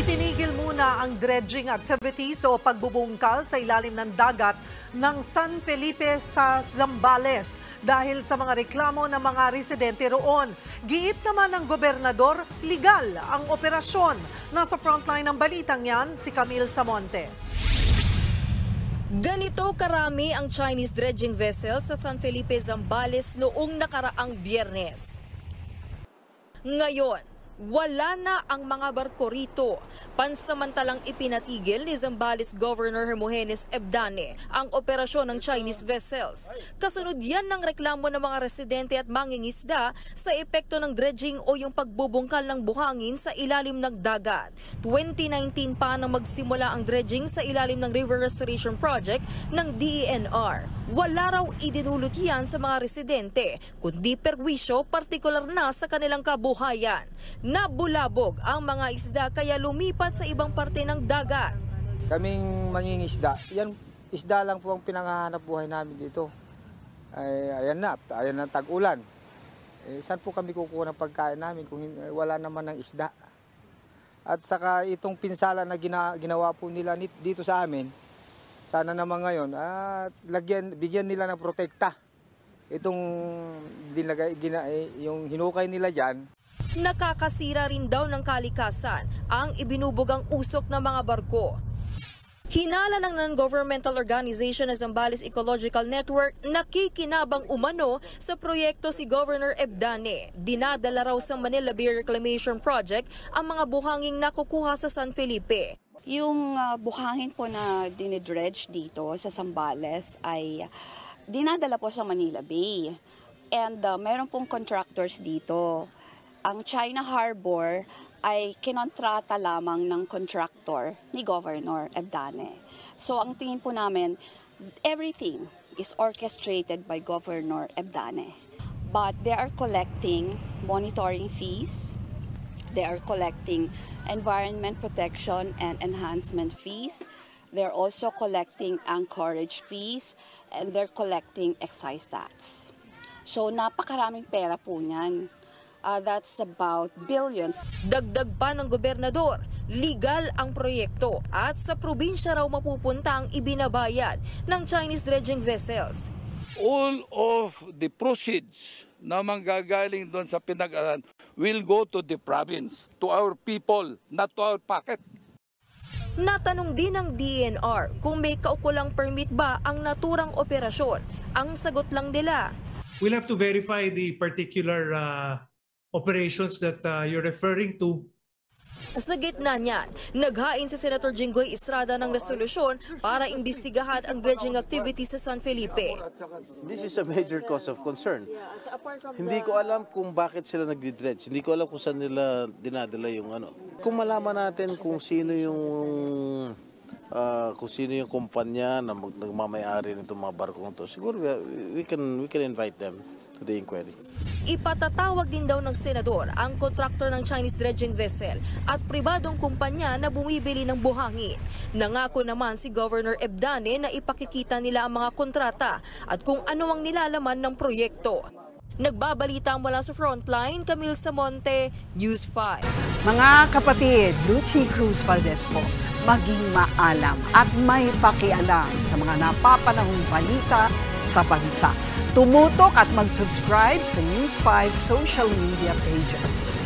Itinigil muna ang dredging activities o pagbubungkal sa ilalim ng dagat ng San Felipe sa Zambales dahil sa mga reklamo ng mga residente roon. Giit naman ng gobernador, legal ang operasyon. Nasa frontline ng balitang yan, si Camille Samonte. Ganito karami ang Chinese dredging vessel sa San Felipe, Zambales noong nakaraang Biyernes. Ngayon, wala na ang mga barko rito. Pansamantalang ipinatigil ni Zambales Governor Hermogenes Ebdane ang operasyon ng Chinese vessels. Kasunod yan ng reklamo ng mga residente at mangingisda sa epekto ng dredging o yung pagbubungkal ng buhangin sa ilalim ng dagat. 2019 pa nang magsimula ang dredging sa ilalim ng River Restoration Project ng DENR. Wala raw idinulot yan sa mga residente, kundi perwisyo partikular na sa kanilang kabuhayan. Nabulabog ang mga isda kaya lumipat sa ibang parte ng dagat. Kaming mangingisda, yan isda lang po ang pinangahanap buhay namin dito. Ayan na tag-ulan. Saan po kami kukuha ng pagkain namin kung wala naman ng isda? At saka itong pinsala na ginawa po nila dito sa amin, sana naman ngayon bigyan nila ng protekta. Itong yung hinukay nila dyan. Nakakasira rin daw ng kalikasan ang ibinubugang usok ng mga barko. Hinala ng non-governmental organization na Zambales Ecological Network, nakikinabang umano sa proyekto si Governor Ebdane. Dinadala raw sa Manila Bay Reclamation Project ang mga buhanging nakukuha sa San Felipe. Yung buhangin po na dinidredge dito sa Zambales ay dinadala po sa Manila Bay. And meron pong contractors dito. Ang China Harbor ay kinontrata lamang ng contractor ni Governor Ebdane. So ang tingin po namin, everything is orchestrated by Governor Ebdane. But they are collecting monitoring fees, they are collecting environment protection and enhancement fees, they're also collecting anchorage fees, and they're collecting excise tax. So napakaraming pera po niyan. That's about billions. Dagdag pa ng gobernador, legal ang proyekto at sa probinsya raw mapupunta ang ibinabayad ng Chinese dredging vessels. All of the proceeds na manggagaling doon sa pinag-aran will go to the province, to our people, not to our pocket. Natanong din ng DENR kung may kaukulang permit ba ang naturang operasyon. Ang sagot lang nila, we'll have to verify the particular operations that you're referring to. Sa gitna niyan, naghain si Senator Jinggoy Estrada ng resolusyon para imbestigahan ang dredging activity sa San Felipe. This is a major cause of concern. Hindi ko alam kung bakit sila nagdi-dredge. Hindi ko alam kung saan nila dinadala yung ano. Kung malaman natin kung sino yung kumpanya na nagmamay-ari nitong mga barkong to, siguro we can invite them to the inquiry. Ipatatawag din daw ng senador ang kontraktor ng Chinese dredging vessel at pribadong kumpanya na bumibili ng buhangin. Nangako naman si Governor Ebdane na ipakikita nila ang mga kontrata at kung ano ang nilalaman ng proyekto. Nagbabalita mula sa Frontline, Camille Samonte, News 5. Mga kapatid, Lucy Cruz Valdez po, maging maalam at may pakialam sa mga napapanahong balita sa bansa. Tumutok at mag-subscribe sa News 5 social media pages.